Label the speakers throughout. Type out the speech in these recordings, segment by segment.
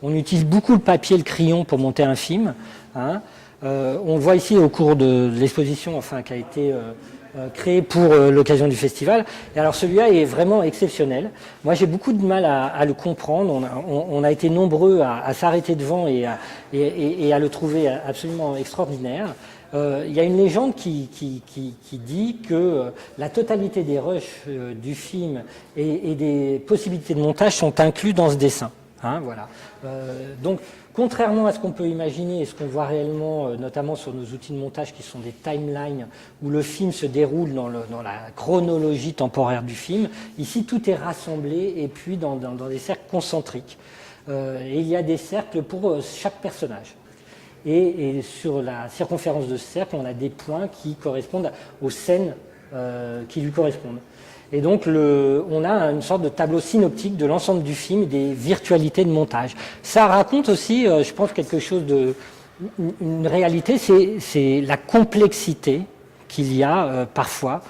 Speaker 1: On utilise beaucoup le papier et le crayon pour monter un film. Hein. On le voit ici au cours de l'exposition qui a été créée pour l'occasion du festival. Et alors celui-là est vraiment exceptionnel. Moi j'ai beaucoup de mal à le comprendre. On a été nombreux à s'arrêter devant et à le trouver absolument extraordinaire. Il y a une légende qui dit que la totalité des rushs du film et des possibilités de montage sont inclus dans ce dessin. Hein, voilà. Donc, contrairement à ce qu'on peut imaginer et ce qu'on voit réellement, notamment sur nos outils de montage qui sont des timelines où le film se déroule dans la chronologie temporaire du film, ici tout est rassemblé et puis dans des cercles concentriques. Et il y a des cercles pour chaque personnage. Et sur la circonférence de ce cercle, on a des points qui correspondent aux scènes qui lui correspondent. Et donc, on a une sorte de tableau synoptique de l'ensemble du film et des virtualités de montage. Ça raconte aussi, je pense, quelque chose une réalité, c'est la complexité qu'il y a parfois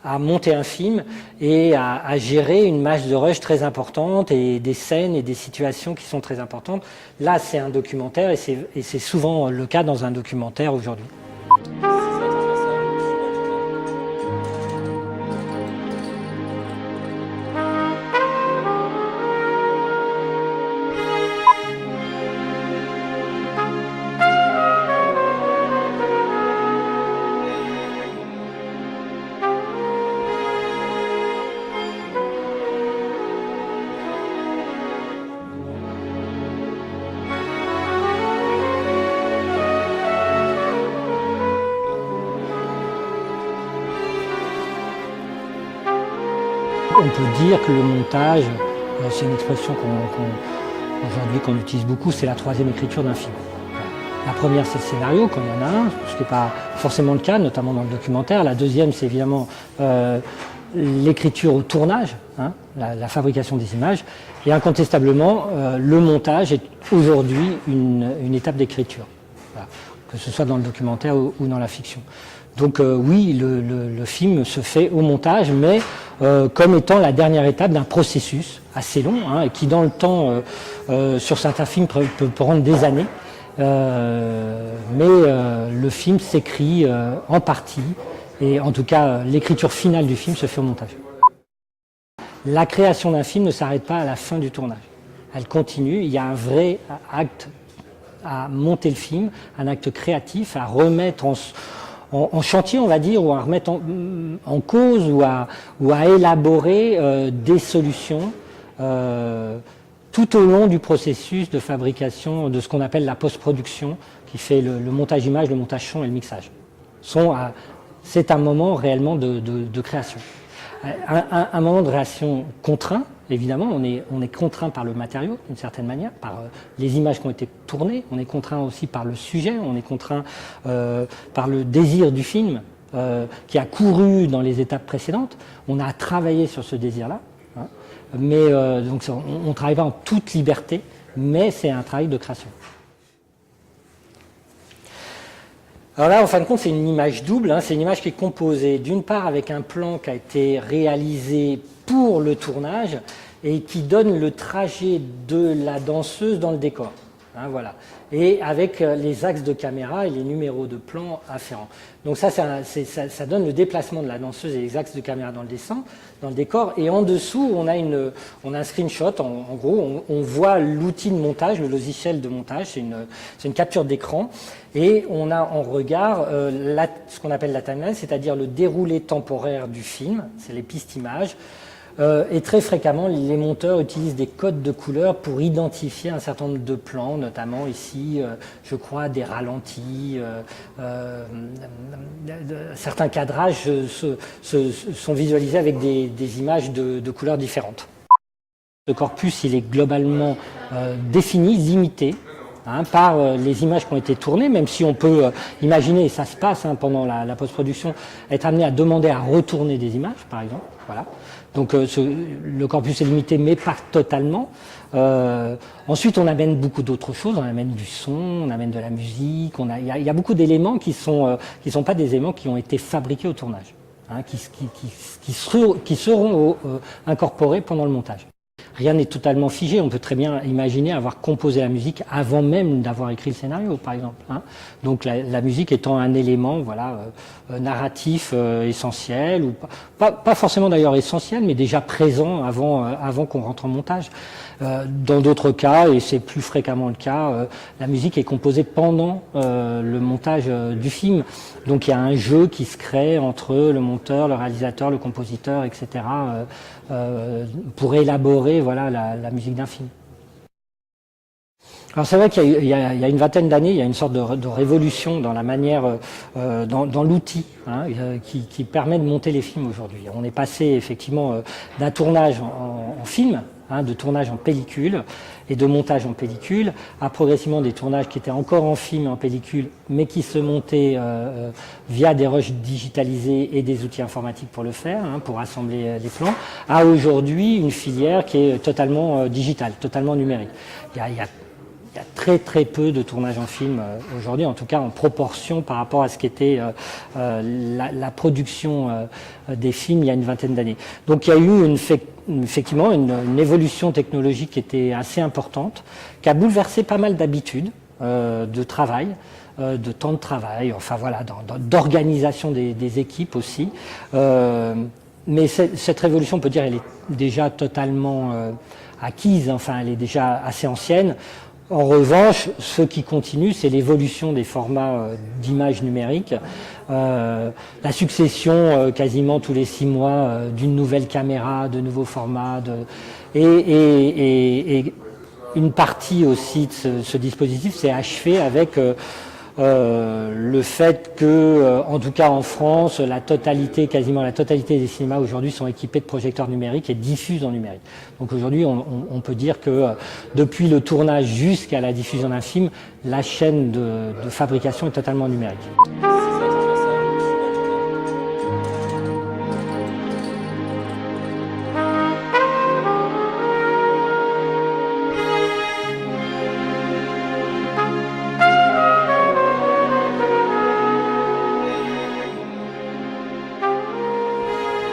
Speaker 1: à monter un film et à gérer une masse de rush très importante et des scènes et des situations qui sont très importantes. Là, c'est un documentaire et c'est souvent le cas dans un documentaire aujourd'hui. On peut dire que le montage, c'est une expression aujourd'hui qu'on utilise beaucoup, c'est la troisième écriture d'un film. La première, c'est le scénario, quand il y en a un, ce qui n'est pas forcément le cas, notamment dans le documentaire. La deuxième, c'est évidemment l'écriture au tournage, hein, la fabrication des images. Et incontestablement, le montage est aujourd'hui une étape d'écriture, voilà, que ce soit dans le documentaire ou dans la fiction. Donc oui, le film se fait au montage, mais comme étant la dernière étape d'un processus assez long, hein, et qui dans le temps, sur certains films, peut prendre des années. Mais le film s'écrit en partie, et en tout cas l'écriture finale du film se fait au montage. La création d'un film ne s'arrête pas à la fin du tournage. Elle continue, il y a un vrai acte à monter le film, un acte créatif, à remettre en chantier, on va dire, ou à remettre en cause, ou à élaborer des solutions tout au long du processus de fabrication de ce qu'on appelle la post-production, qui fait le montage image, le montage son et le mixage. C'est un moment réellement de création. Un moment de création contraint, évidemment, on est contraint par le matériau, d'une certaine manière, par les images qui ont été tournées, on est contraint aussi par le sujet, on est contraint par le désir du film qui a couru dans les étapes précédentes. On a travaillé sur ce désir-là, hein, mais donc on ne travaille pas en toute liberté, mais c'est un travail de création. Alors là, en fin de compte, c'est une image double, hein, c'est une image qui est composée d'une part avec un plan qui a été réalisé pour le tournage et qui donne le trajet de la danseuse dans le décor. Hein, voilà. Et avec les axes de caméra et les numéros de plan afférents. Donc ça donne le déplacement de la danseuse et les axes de caméra dans le décor. Et en dessous, on a un screenshot. En gros, on voit l'outil de montage, le logiciel de montage. C'est une capture d'écran. Et on a en regard ce qu'on appelle la timeline, c'est-à-dire le déroulé temporaire du film. C'est les pistes images. Et très fréquemment, les monteurs utilisent des codes de couleurs pour identifier un certain nombre de plans, notamment ici, je crois, des ralentis. Certains cadrages sont visualisés avec des images de couleurs différentes. Le corpus, il est globalement défini, limité, hein, par les images qui ont été tournées, même si on peut imaginer, et ça se passe hein, pendant la post-production, être amené à demander à retourner des images, par exemple. Voilà. Donc le corpus est limité, mais pas totalement. Ensuite, on amène beaucoup d'autres choses. On amène du son, on amène de la musique. Il y a beaucoup d'éléments qui sont pas des éléments qui ont été fabriqués au tournage, hein, qui seront incorporés pendant le montage. rien n'est totalement figé. On peut très bien imaginer avoir composé la musique avant même d'avoir écrit le scénario, par exemple. Hein. Donc la musique étant un élément, voilà, narratif essentiel, ou pas forcément d'ailleurs essentiel, mais déjà présent avant qu'on rentre en montage. Dans d'autres cas, et c'est plus fréquemment le cas, la musique est composée pendant le montage du film. Donc il y a un jeu qui se crée entre le monteur, le réalisateur, le compositeur, etc. Pour élaborer, voilà, la musique d'un film. Alors c'est vrai qu'il y a une vingtaine d'années, il y a une sorte de révolution dans la manière, dans l'outil, hein, qui permet de monter les films aujourd'hui. On est passé effectivement d'un tournage en film, hein, de tournage en pellicule et de montage en pellicule, à progressivement des tournages qui étaient encore en film et en pellicule, mais qui se montaient via des rushs digitalisés et des outils informatiques pour le faire, hein, pour assembler les plans, à aujourd'hui une filière qui est totalement digitale, totalement numérique. Il y a très peu de tournage en film aujourd'hui, en tout cas en proportion par rapport à ce qu'était la production des films il y a une vingtaine d'années. Donc il y a eu effectivement une évolution technologique qui était assez importante, qui a bouleversé pas mal d'habitudes de travail, de temps de travail, enfin voilà, d'organisation des équipes aussi. Mais cette révolution, on peut dire, elle est déjà totalement acquise, enfin elle est déjà assez ancienne. En revanche, ce qui continue, c'est l'évolution des formats d'images numériques, la succession quasiment tous les 6 mois d'une nouvelle caméra, de nouveaux formats, et une partie aussi de ce dispositif s'est achevée avec le fait que, en tout cas en France, quasiment la totalité des cinémas aujourd'hui sont équipés de projecteurs numériques et diffusent en numérique. Donc aujourd'hui, on peut dire que depuis le tournage jusqu'à la diffusion d'un film, la chaîne de fabrication est totalement numérique.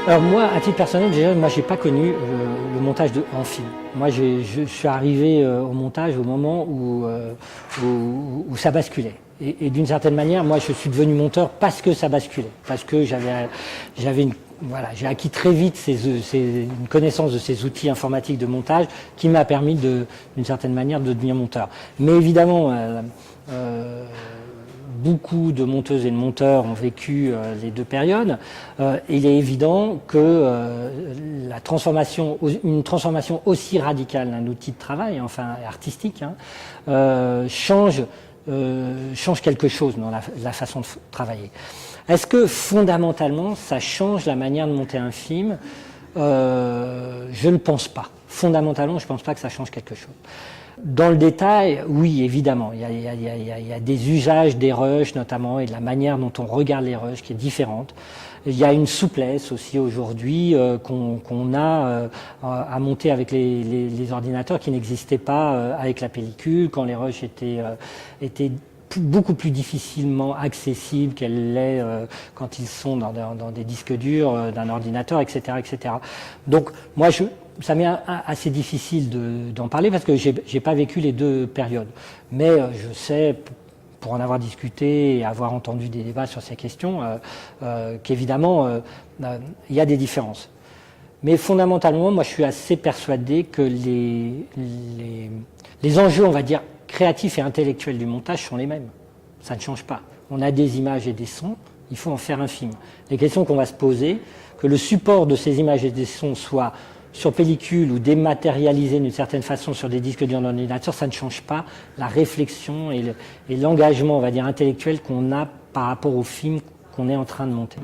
Speaker 1: Alors moi, à titre personnel, déjà, moi j'ai pas connu le montage en film. Moi, je suis arrivé au montage au moment où ça basculait. Et d'une certaine manière, moi, je suis devenu monteur parce que ça basculait, parce que j'ai acquis très vite une connaissance de ces outils informatiques de montage qui m'a permis d'une certaine manière de devenir monteur. Mais évidemment, beaucoup de monteuses et de monteurs ont vécu les deux périodes. Il est évident que une transformation aussi radicale d'un outil de travail, enfin artistique, hein, change quelque chose dans la façon de travailler. Est-ce que fondamentalement ça change la manière de monter un film? Je ne pense pas. Fondamentalement, je ne pense pas que ça change quelque chose. Dans le détail, oui, évidemment, il y a des usages des rushs notamment et de la manière dont on regarde les rushs qui est différente. Il y a une souplesse aussi aujourd'hui qu'on a à monter avec les ordinateurs qui n'existait pas avec la pellicule quand les rushs étaient beaucoup plus difficilement accessibles qu'elle l'est quand ils sont dans des disques durs d'un ordinateur, etc., etc. Donc moi, ça m'est assez difficile d'en parler parce que j'ai pas vécu les deux périodes. Mais je sais, pour en avoir discuté et avoir entendu des débats sur ces questions, qu'évidemment, il y a des différences. Mais fondamentalement, moi, je suis assez persuadé que les enjeux, on va dire, créatifs et intellectuels du montage sont les mêmes. Ça ne change pas. On a des images et des sons, il faut en faire un film. Les questions qu'on va se poser, que le support de ces images et des sons soit sur pellicule ou dématérialisé d'une certaine façon sur des disques durs d'ordinateur, ça ne change pas la réflexion et l'engagement, on va dire, intellectuel qu'on a par rapport au film qu'on est en train de monter.